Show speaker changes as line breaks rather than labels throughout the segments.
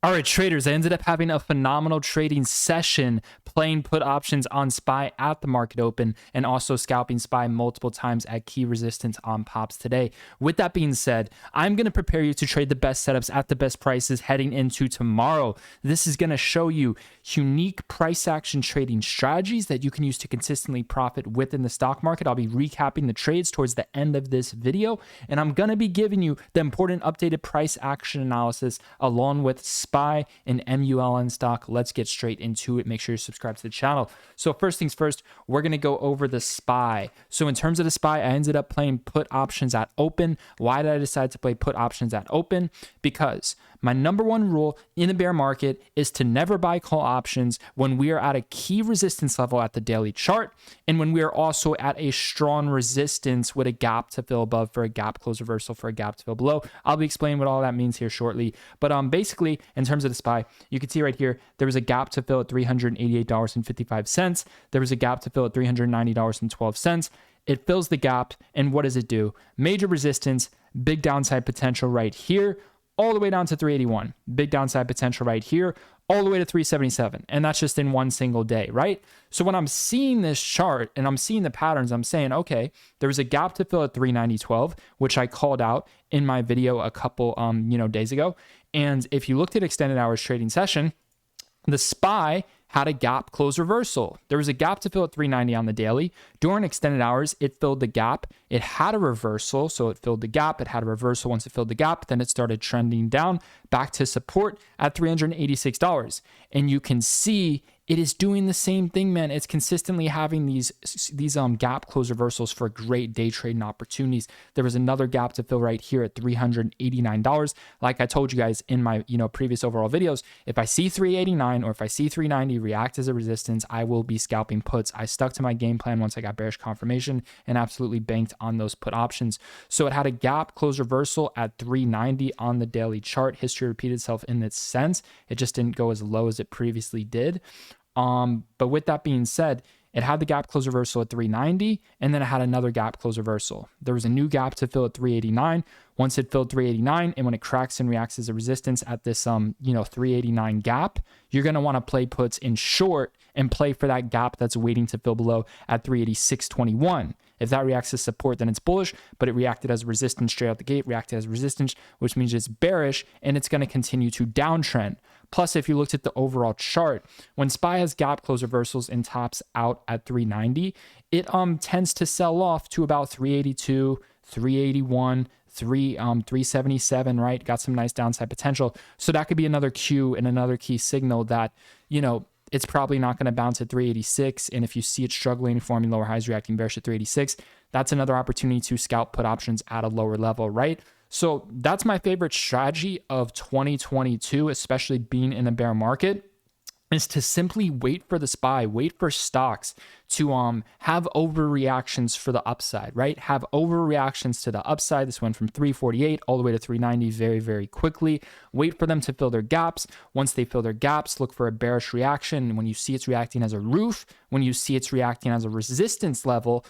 All right, traders, I ended up having a phenomenal trading session playing put options on SPY at the market open and also scalping SPY multiple times at key resistance on pops today. With that being said, I'm going to prepare you to trade the best setups at the best prices heading into tomorrow. This is going to show you unique price action trading strategies that you can use to consistently profit within the stock market. I'll be recapping the trades towards the end of this video, and I'm going to be giving you the important updated price action analysis along with SPY and MULN stock. Let's get straight into it. Make sure you subscribe to the channel. So first things first, we're going to go over the SPY. So in terms of the SPY, I ended up playing put options at open. Why did I decide to play put options at open? Because my number one rule in a bear market is to never buy call options when we are at a key resistance level at the daily chart and when we are also at a strong resistance with a gap to fill above for a gap close reversal for a gap to fill below. I'll be explaining what all that means here shortly. But basically, in terms of the SPY, you can see right here, there was a gap to fill at $388.55. There was a gap to fill at $390.12. It fills the gap, and what does it do? Major resistance, big downside potential right here, all the way down to 381. Big downside potential right here, all the way to 377. And that's just in one single day, right? So when I'm seeing this chart and I'm seeing the patterns, I'm saying, okay, there was a gap to fill at 390.12, which I called out in my video a couple days ago. And if you looked at extended hours trading session, the SPY had a gap close reversal. There was a gap to fill at 390 on the daily. During extended hours, it filled the gap. It had a reversal, so it filled the gap. It had a reversal once it filled the gap. Then it started trending down back to support at $386. And you can see it is doing the same thing, man. It's consistently having these gap close reversals for great day trading opportunities. There was another gap to fill right here at $389. Like I told you guys in my previous overall videos, if I see 389 or if I see 390 react as a resistance, I will be scalping puts. I stuck to my game plan once I got bearish confirmation and absolutely banked on those put options. So it had a gap close reversal at 390 on the daily chart. History repeated itself in its sense. It just didn't go as low as it previously did. But with that being said, it had the gap close reversal at 390, and then it had another gap close reversal. There was a new gap to fill at 389. Once it filled 389, and when it cracks and reacts as a resistance at this 389 gap, you're going to want to play puts in short and play for that gap that's waiting to fill below at 386.21. If that reacts as support, then it's bullish, but it reacted as resistance straight out the gate, reacted as resistance, which means it's bearish, and it's going to continue to downtrend. Plus, if you looked at the overall chart, when SPY has gap close reversals and tops out at 390, it tends to sell off to about 382, 381, 377, right? Got some nice downside potential. So that could be another cue and another key signal that, it's probably not going to bounce at 386. And if you see it struggling, forming lower highs, reacting bearish at 386, that's another opportunity to scalp put options at a lower level, right? So that's my favorite strategy of 2022, especially being in a bear market, is to simply wait for the SPY, wait for stocks to have overreactions for the upside, right? Have overreactions to the upside. This went from 348 all the way to 390 very, very quickly. Wait for them to fill their gaps. Once they fill their gaps, look for a bearish reaction. When you see it's reacting as a roof, when you see it's reacting as a resistance level,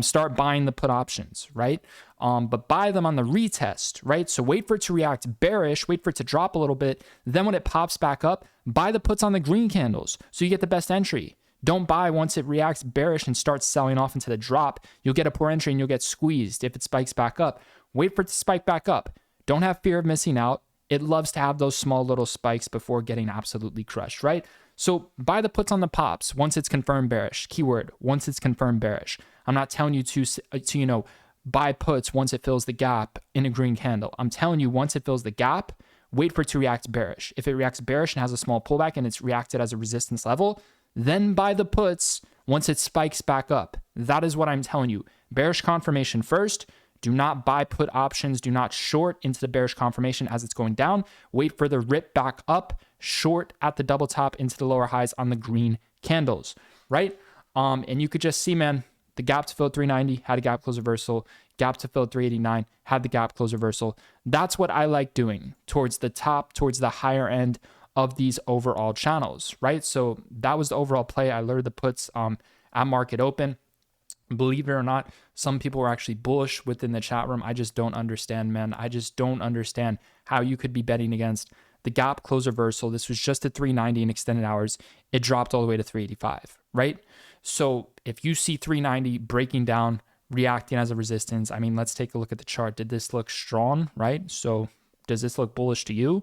start buying the put options, right? But buy them on the retest, right? So wait for it to react bearish, wait for it to drop a little bit. Then when it pops back up, buy the puts on the green candles so you get the best entry. Don't buy once it reacts bearish and starts selling off into the drop. You'll get a poor entry and you'll get squeezed if it spikes back up. Wait for it to spike back up. Don't have fear of missing out. It loves to have those small little spikes before getting absolutely crushed, right? So buy the puts on the pops once it's confirmed bearish. Keyword, once it's confirmed bearish. I'm not telling you to buy puts once it fills the gap in a green candle. I'm telling you, once it fills the gap, wait for it to react bearish. If it reacts bearish and has a small pullback and it's reacted as a resistance level, then buy the puts once it spikes back up. That is what I'm telling you. Bearish confirmation first. Do not buy put options. Do not short into the bearish confirmation as it's going down. Wait for the rip back up. Short at the double top into the lower highs on the green candles, right? And you could just see, man, the gap to fill at 390 had a gap close reversal. Gap to fill at 389 had the gap close reversal. That's what I like doing towards the top, towards the higher end of these overall channels, right? So that was the overall play. I lured the puts at market open. Believe it or not, some people were actually bullish within the chat room. I just don't understand, man. I just don't understand how you could be betting against the gap close reversal. This was just at 390 in extended hours. It dropped all the way to 385, right? So if you see 390 breaking down, reacting as a resistance, I mean, let's take a look at the chart. Did this look strong, right? So does this look bullish to you?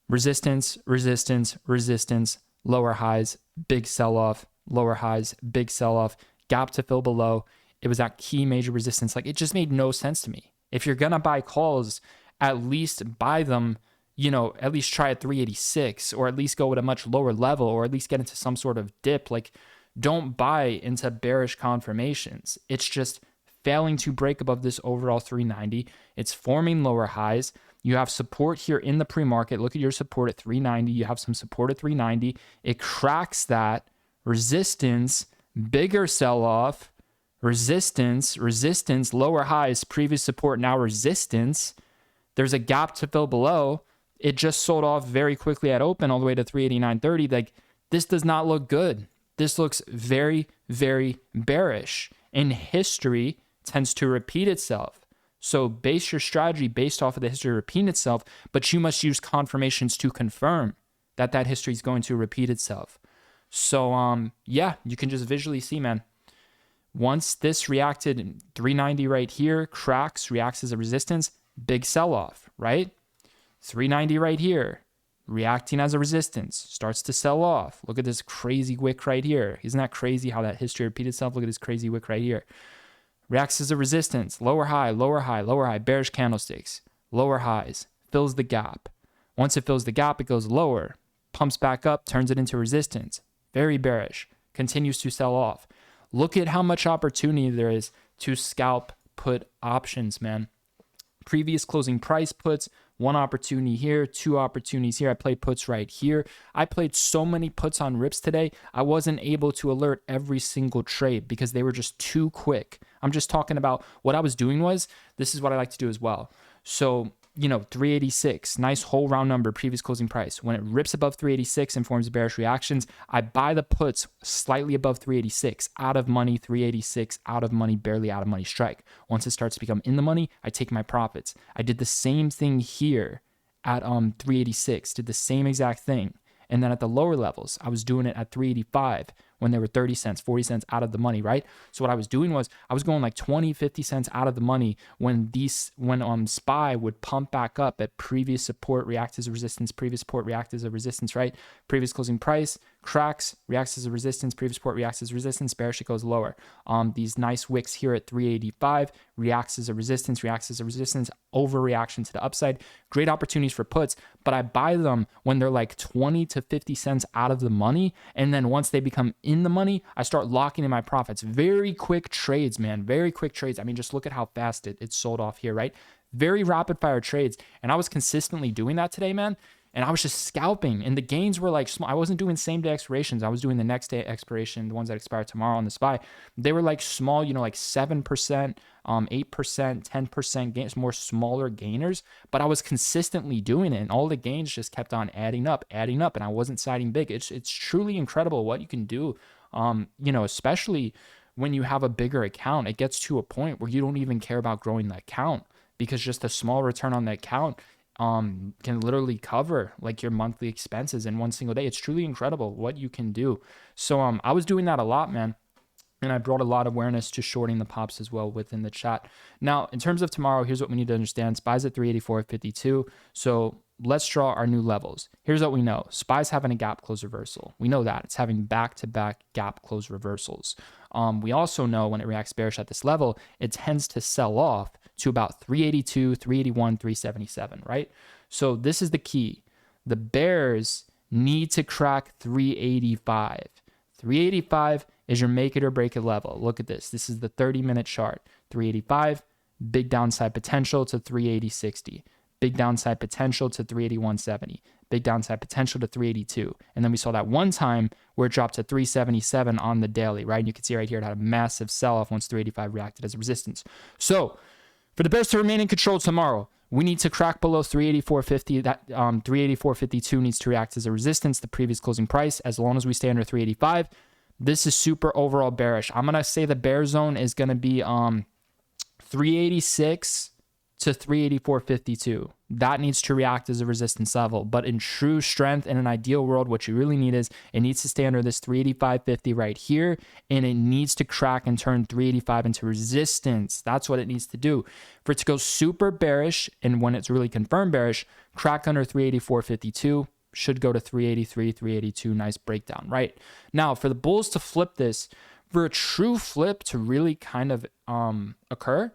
Resistance, resistance, resistance, lower highs, big sell-off, lower highs, big sell-off, gap to fill below. It was at key major resistance. Like, it just made no sense to me. If you're going to buy calls, at least buy them, at least try at 386, or at least go at a much lower level, or at least get into some sort of dip. Like, don't buy into bearish confirmations. It's just failing to break above this overall 390. It's forming lower highs. You have support here in the pre-market. Look at your support at 390. You have some support at 390. It cracks that resistance, bigger sell-off, resistance, resistance, lower highs, previous support, now resistance. There's a gap to fill below. It just sold off very quickly at open all the way to 389.30. Like, this does not look good. This looks very, very bearish. And history tends to repeat itself. So base your strategy based off of the history repeating itself, but you must use confirmations to confirm that that history is going to repeat itself. So, yeah, you can just visually see, man. Once this reacted 390 right here, cracks, reacts as a resistance, big sell-off, right? 390 right here, reacting as a resistance, starts to sell off. Look at this crazy wick right here. Isn't that crazy how that history repeats itself? Look at this crazy wick right here. Reacts as a resistance, lower high, lower high, lower high, bearish candlesticks, lower highs, fills the gap. Once it fills the gap, it goes lower, pumps back up, turns it into resistance. Very bearish, continues to sell off. Look at how much opportunity there is to scalp put options, man. Previous closing price puts, one opportunity here, two opportunities here. I played puts right here. I played so many puts on rips today, I wasn't able to alert every single trade because they were just too quick. I'm just talking about what I was doing was, this is what I like to do as well. So, 386, nice whole round number, previous closing price. When it rips above 386 and forms bearish reactions, I buy the puts slightly above 386, out of money, 386, out of money, barely out of money strike. Once it starts to become in the money, I take my profits. I did the same thing here at 386, did the same exact thing. And then at the lower levels, I was doing it at 385 when they were 30 cents, 40 cents out of the money, right? So what I was doing was I was going like 20, 50 cents out of the money when SPY would pump back up at previous support, react as a resistance, previous support, react as a resistance, right? Previous closing price, cracks, reacts as a resistance, previous support, reacts as resistance, bearish, it goes lower. These nice wicks here at 385, reacts as a resistance, overreaction to the upside. Great opportunities for puts, but I buy them when they're like 20 to 50 cents out of the money. And then once they become in the money, I start locking in my profits. Very quick trades, man. Very quick trades. I mean, just look at how fast it sold off here, right? Very rapid fire trades. And I was consistently doing that today, man. And I was just scalping, and the gains were like small. I wasn't doing same day expirations. I was doing the next day expiration, the ones that expire tomorrow on the SPY. They were like small, like 7%, 8%, 10% gains, more smaller gainers. But I was consistently doing it, and all the gains just kept on adding up, and I wasn't siding big. It's truly incredible what you can do, especially when you have a bigger account. It gets to a point where you don't even care about growing that account because just a small return on that account can literally cover like your monthly expenses in one single day. It's truly incredible what you can do. So I was doing that a lot, man. And I brought a lot of awareness to shorting the pops as well within the chat. Now, in terms of tomorrow, here's what we need to understand. SPY's at 384.52. So let's draw our new levels. Here's what we know. SPY's having a gap close reversal. We know that. It's having back-to-back gap close reversals. We also know when it reacts bearish at this level, it tends to sell off to about 382, 381, 377, right? So this is the key. The bears need to crack 385. 385 is your make it or break it level. Look at this. This is the 30-minute chart. 385, big downside potential to 380.60. Big downside potential to 381.70. Big downside potential to 382. And then we saw that one time where it dropped to 377 on the daily, right? And you can see right here it had a massive sell-off once 385 reacted as a resistance. So for the bears to remain in control tomorrow, we need to crack below 384.50. That 384.52 needs to react as a resistance, the previous closing price. As long as we stay under 385, this is super overall bearish. I'm going to say the bear zone is going to be 386 to 384.52. that needs to react as a resistance level. But in true strength, in an ideal world, what you really need is it needs to stay under this 385.50 right here, and it needs to crack and turn 385 into resistance. That's what it needs to do. For it to go super bearish, and when it's really confirmed bearish, crack under 384.52, should go to 383, 382, nice breakdown, right? Now, for the bulls to flip this, for a true flip to really kind of occur,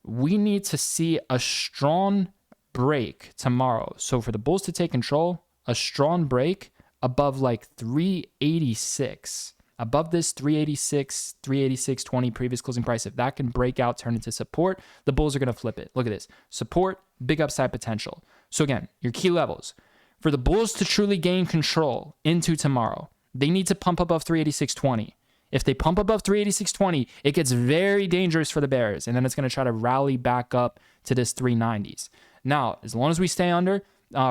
we need to see a strong break tomorrow. So for the bulls to take control, a strong break above like 386, above this 386, 386.20 previous closing price. If that can break out, turn into support, the bulls are going to flip it. Look at this. Support, big upside potential. So again, your key levels. For the bulls to truly gain control into tomorrow, they need to pump above 386.20. If they pump above 386.20, it gets very dangerous for the bears, and then it's going to try to rally back up to this 390s. Now, as long as we stay under,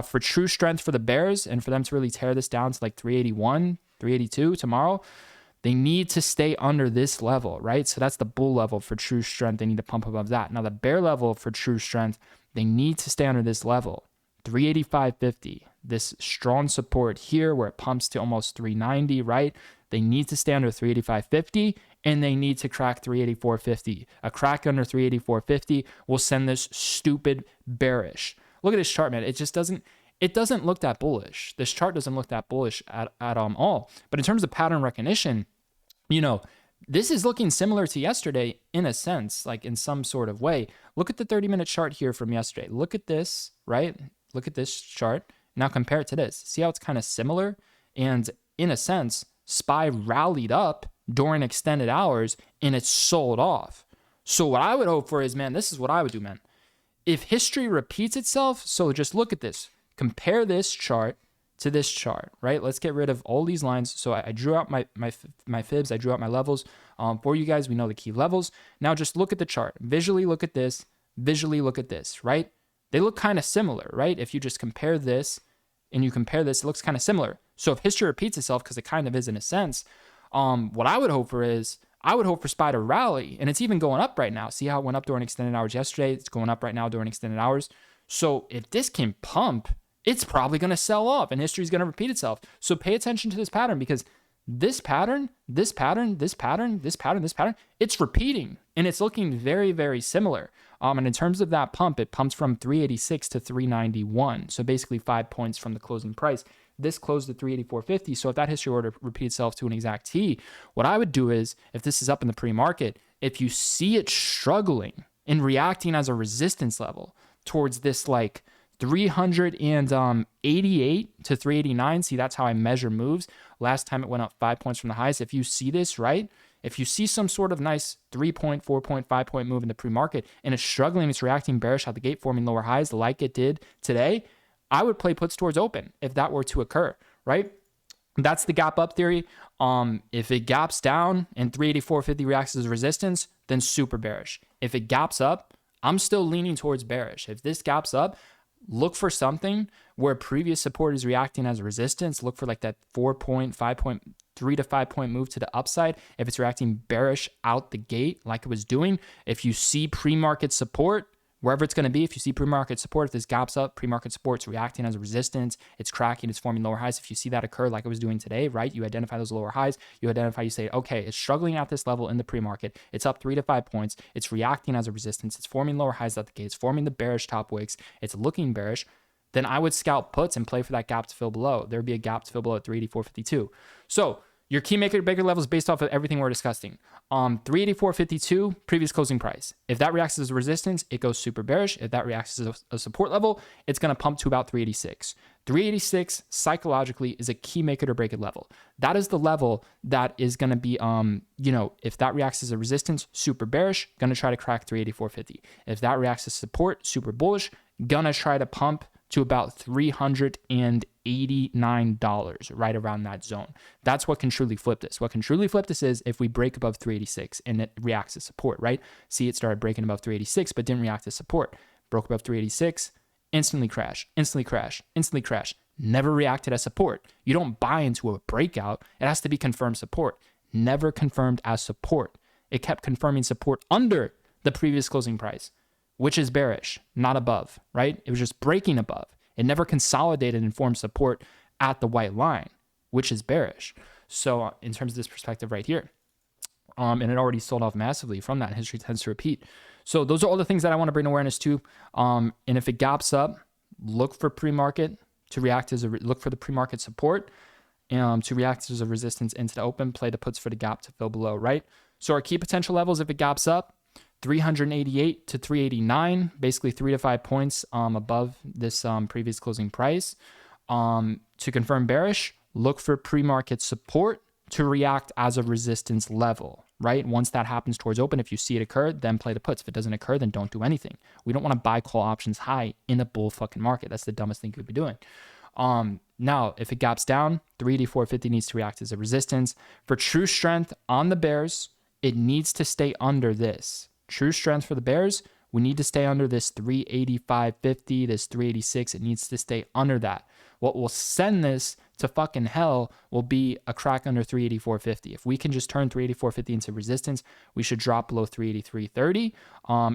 for true strength for the bears and for them to really tear this down to like 381, 382 tomorrow, they need to stay under this level, right? So that's the bull level for true strength. They need to pump above that. Now, the bear level for true strength, they need to stay under this level, 385.50. This strong support here where it pumps to almost 390, right? They need to stay under 385.50, and they need to crack 384.50. A crack under 384.50 will send this stupid bearish. Look at this chart, man. It just doesn't look that bullish. This chart doesn't look that bullish at all. But in terms of pattern recognition, this is looking similar to yesterday in a sense, like in some sort of way. Look at the 30-minute chart here from yesterday. Look at this, right? Look at this chart. Now compare it to this. See how it's kind of similar? And in a sense, SPY rallied up during extended hours and it sold off. So what I would hope for is, man, this is what I would do, man. If history repeats itself, so just look at this. Compare this chart to this chart, right? Let's get rid of all these lines. So I drew out my fibs. I drew out my levels for you guys. We know the key levels. Now just look at the chart. Visually look at this. Visually look at this, right? They look kind of similar, right? If you just compare this and you compare this, it looks kind of similar. So if history repeats itself, because it kind of is in a sense, what I would hope for is, I would hope for SPY to rally, and it's even going up right now. See how it went up during extended hours yesterday? It's going up right now during extended hours. So if this can pump, it's probably going to sell off, and history is going to repeat itself. So pay attention to this pattern, because this pattern, it's repeating, and it's looking very, very similar. And in terms of that pump, it pumps from 386 to 391. So basically 5 points from the closing price. This closed at 384.50. So if that history order repeats itself to an exact T, what I would do is, if this is up in the pre-market, if you see it struggling and reacting as a resistance level towards this like 388 to 389, see, that's how I measure moves. Last time it went up 5 points from the highs. If you see this, right? If you see some sort of nice 3-point, 4-point, 5-point move in the pre-market and it's struggling, it's reacting bearish out the gate, forming lower highs like it did today, I would play puts towards open if that were to occur, right? That's the gap up theory. If it gaps down and 384.50 reacts as resistance, then super bearish. If it gaps up, I'm still leaning towards bearish. If this gaps up, look for something where previous support is reacting as a resistance. Look for like that 4-point, 5-point, 3 to 5 point move to the upside. If it's reacting bearish out the gate like it was doing, if you see pre-market support, wherever it's going to be, if you see pre-market support, if this gaps up, pre-market support's reacting as a resistance, it's cracking, it's forming lower highs. If you see that occur like it was doing today, right, you identify those lower highs, you say, okay, it's struggling at this level in the pre-market, it's up 3 to 5 points, it's reacting as a resistance, it's forming lower highs at the gate, it's forming the bearish top wicks, it's looking bearish, then I would scalp puts and play for that gap to fill below. There'd be a gap to fill below at 384.52. So your key maker breaker levels based off of everything we're discussing. 384.52 previous closing price. If that reacts as a resistance, it goes super bearish. If that reacts as a support level, it's going to pump to about 386. 386 psychologically is a key maker to break it level. That is the level that is going to be, if that reacts as a resistance, super bearish, going to try to crack 384.50. If that reacts as support, super bullish, going to try to pump to about $389, right around that zone. That's what can truly flip this. What can truly flip this is if we break above 386 and it reacts as support, right? See, it started breaking above 386, but didn't react as support. Broke above 386, instantly crash, instantly crash, instantly crash. Never reacted as support. You don't buy into a breakout. It has to be confirmed support. Never confirmed as support. It kept confirming support under the previous closing price. which is bearish, not above, right? It was just breaking above. It never consolidated and formed support at the white line, which is bearish. So in terms of this perspective right here, and it already sold off massively from that. History tends to repeat. So those are all the things that I want to bring awareness to. And if it gaps up, look for pre-market to react as look for the pre-market support to react as a resistance into the open. Play the puts for the gap to fill below, right? So our key potential levels, if it gaps up, 388 to 389, basically 3 to 5 points above this previous closing price. To confirm bearish, look for pre-market support to react as a resistance level, right? Once that happens towards open, if you see it occur, then play the puts. If it doesn't occur, then don't do anything. We don't want to buy call options high in a bull fucking market. That's the dumbest thing you could be doing. Now, if it gaps down, 384.50 needs to react as a resistance. For true strength on the bears, it needs to stay under this. True strength for the bears, we need to stay under this 385.50, this 386. It needs to stay under that. What will send this to fucking hell will be a crack under 384.50. If we can just turn 384.50 into resistance, we should drop below 383.30.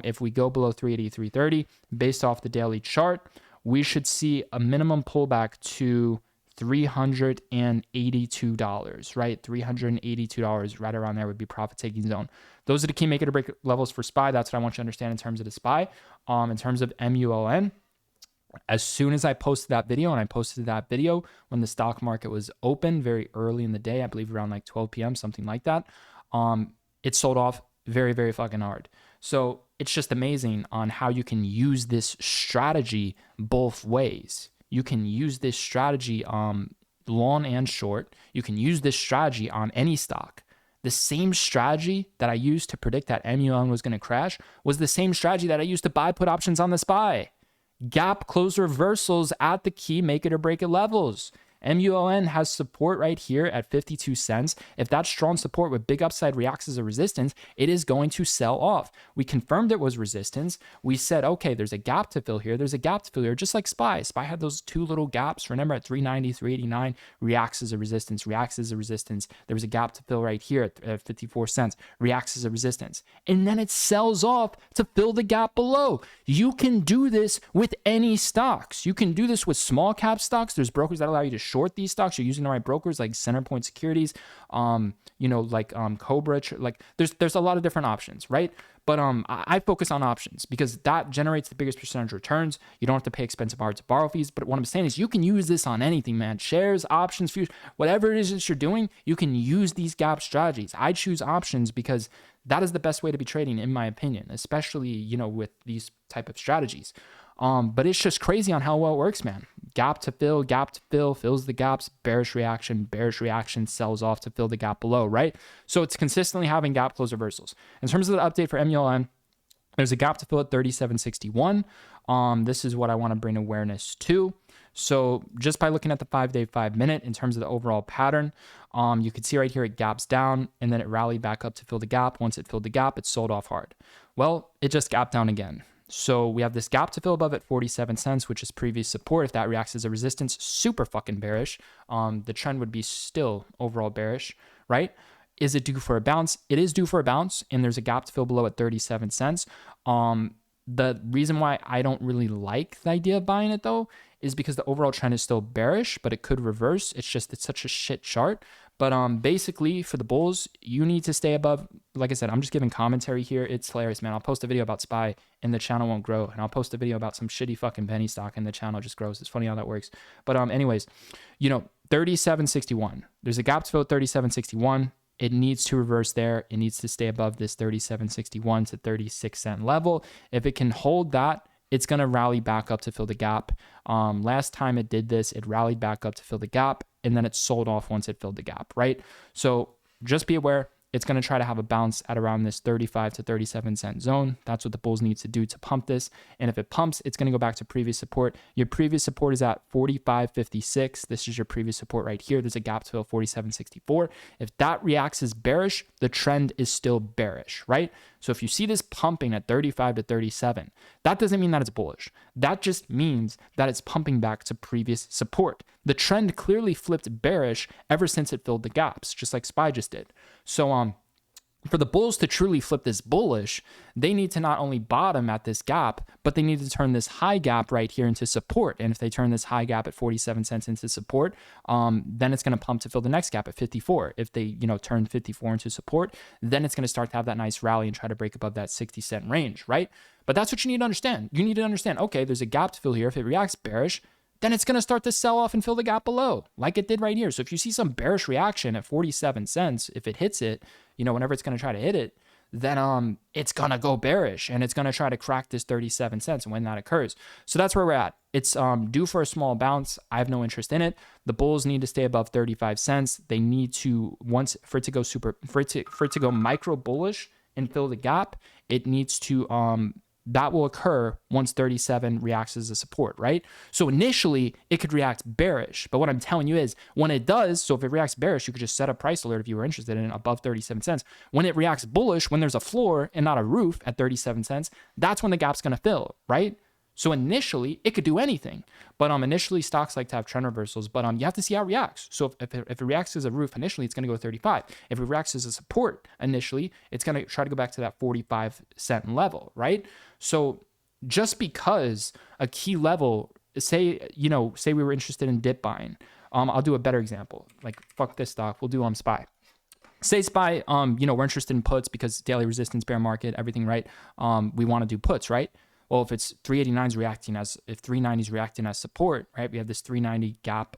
If we go below 383.30, based off the daily chart, we should see a minimum pullback to $382, right? $382, right around there would be profit taking zone. Those are the key make it or break levels for SPY. That's what I want you to understand in terms of the SPY. In terms of MULN, as soon as I posted that video, and I posted that video when the stock market was open very early in the day, I believe around like 12 p.m., something like that, it sold off very, very fucking hard. So it's just amazing on how you can use this strategy both ways. You can use this strategy long and short. You can use this strategy on any stock. The same strategy that I used to predict that MULN was going to crash was the same strategy that I used to buy put options on the SPY. Gap close reversals at the key make it or break it levels. MULN has support right here at 52 cents. If that strong support with big upside reacts as a resistance, it is going to sell off. We confirmed it was resistance. We said, okay, there's a gap to fill here. There's a gap to fill here, just like SPY. SPY had those two little gaps. Remember at 390, 389, reacts as a resistance, reacts as a resistance. There was a gap to fill right here at 54 cents, reacts as a resistance. And then it sells off to fill the gap below. You can do this with any stocks. You can do this with small cap stocks. There's brokers that allow you to short these stocks. You're using the right brokers like Centerpoint Securities, Cobra. Like there's a lot of different options, right? But I focus on options because that generates the biggest percentage returns. You don't have to pay expensive hard to borrow fees. But what I'm saying is you can use this on anything, man. Shares, options, futures, whatever it is that you're doing, you can use these gap strategies. I choose options because that is the best way to be trading, in my opinion, especially, with these type of strategies. But it's just crazy on how well it works, man. Gap to fill, fills the gaps, bearish reaction, sells off to fill the gap below, right? So it's consistently having gap close reversals. In terms of the update for MULN, there's a gap to fill at 37.61. This is what I want to bring awareness to. So just by looking at the 5-day, 5-minute, in terms of the overall pattern, you can see right here it gaps down and then it rallied back up to fill the gap. Once it filled the gap, it sold off hard. Well, it just gapped down again. So we have this gap to fill above at 47 cents, which is previous support. If that reacts as a resistance, super fucking bearish. The trend would be still overall bearish, right? Is it due for a bounce? It is due for a bounce, and there's a gap to fill below at 37 cents. The reason why I don't really like the idea of buying it, though, is because the overall trend is still bearish, but it could reverse. It's such a shit chart. But basically, for the bulls, you need to stay above. Like I said, I'm just giving commentary here. It's hilarious, man. I'll post a video about SPY, and the channel won't grow. And I'll post a video about some shitty fucking penny stock, and the channel just grows. It's funny how that works. But anyways, 37.61. There's a gap to fill at 37.61. It needs to reverse there. It needs to stay above this 37.61 to 36 cent level. If it can hold that, it's going to rally back up to fill the gap. Last time it did this, it rallied back up to fill the gap, and then it sold off once it filled the gap, right? So just be aware, it's going to try to have a bounce at around this 35 to 37 cent zone. That's what the bulls need to do to pump this. And if it pumps, it's going to go back to previous support. Your previous support is at 45.56. This is your previous support right here. There's a gap to fill 47.64. If that reacts as bearish, the trend is still bearish, right? So if you see this pumping at 35 to 37, that doesn't mean that it's bullish. That just means that it's pumping back to previous support. The trend clearly flipped bearish ever since it filled the gaps, just like SPY just did. So for the bulls to truly flip this bullish, they need to not only bottom at this gap, but they need to turn this high gap right here into support. And if they turn this high gap at 47 cents into support, then it's going to pump to fill the next gap at 54. If they, turn 54 into support, then it's going to start to have that nice rally and try to break above that 60-cent range, right? But that's what you need to understand. You need to understand, okay, there's a gap to fill here. If it reacts bearish, then it's going to start to sell off and fill the gap below, like it did right here. So if you see some bearish reaction at 47 cents, if it hits it, whenever it's going to try to hit it, then it's going to go bearish and it's going to try to crack this 37 cents when that occurs. So that's where we're at. It's due for a small bounce. I have no interest in it. The bulls need to stay above 35 cents. They need to, for it to go micro bullish and fill the gap, it needs to, that will occur once 37 reacts as a support, right? So initially, it could react bearish. But what I'm telling you is when it does, so if it reacts bearish, you could just set a price alert if you were interested in it above 37 cents. When it reacts bullish, when there's a floor and not a roof at 37 cents, that's when the gap's going to fill, right? So initially, it could do anything. But initially, stocks like to have trend reversals, but you have to see how it reacts. So if it reacts as a roof initially, it's going to go 35. If it reacts as a support initially, it's going to try to go back to that 45-cent level, right? So just because a key level, say we were interested in dip buying, I'll do a better example. Like, fuck this stock. We'll do SPY. Say SPY, we're interested in puts because daily resistance, bear market, everything, right? We want to do puts, right? Well, if it's 389 is reacting as, if 390 is reacting as support, right? We have this 390 gap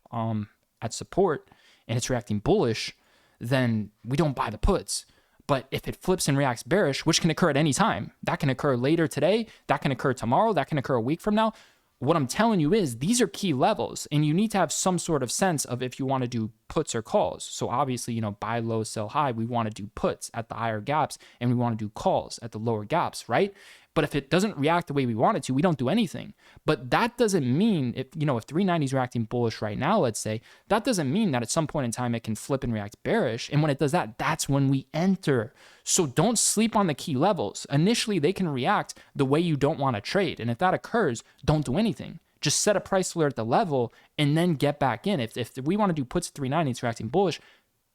at support and it's reacting bullish, then we don't buy the puts. But if it flips and reacts bearish, which can occur at any time, that can occur later today, that can occur tomorrow, that can occur a week from now. What I'm telling you is these are key levels and you need to have some sort of sense of if you want to do puts or calls. So obviously, buy low, sell high, we want to do puts at the higher gaps and we want to do calls at the lower gaps, right? But if it doesn't react the way we want it to, we don't do anything. But that doesn't mean if 390 is reacting bullish right now, let's say, that doesn't mean that at some point in time it can flip and react bearish. And when it does that, that's when we enter. So don't sleep on the key levels. Initially, they can react the way you don't want to trade. And if that occurs, don't do anything. Just set a price alert at the level and then get back in. If we want to do puts at 390, it's reacting bullish,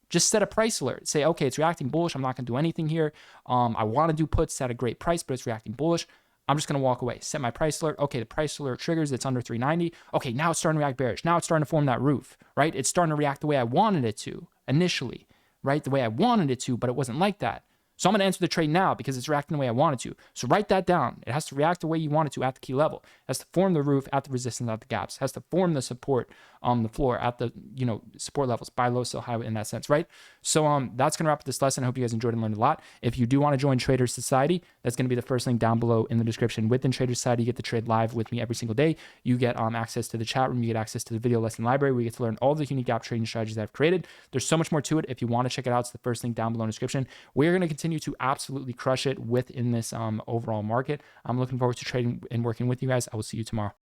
just set a price alert. Say, okay, it's reacting bullish. I'm not going to do anything here. I want to do puts at a great price, but it's reacting bullish. I'm just going to walk away. Set my price alert. Okay, the price alert triggers. It's under 390. Okay, now it's starting to react bearish. Now it's starting to form that roof, right? It's starting to react the way I wanted it to initially, right? The way I wanted it to, but it wasn't like that. So I'm going to enter the trade now because it's reacting the way I want it to. So write that down. It has to react the way you want it to at the key level. It has to form the roof at the resistance at the gaps. It has to form the support on the floor at the support levels. Buy low, sell high in that sense, right? So that's going to wrap up this lesson. I hope you guys enjoyed and learned a lot. If you do want to join Trader Society, that's going to be the first link down below in the description. Within Trader Society, you get to trade live with me every single day. You get access to the chat room. You get access to the video lesson library. We get to learn all the unique gap trading strategies that I've created. There's so much more to it. If you want to check it out, it's the first link down below in the description. We're going to continue to absolutely crush it within this overall market. I'm looking forward to trading and working with you guys. I will see you tomorrow.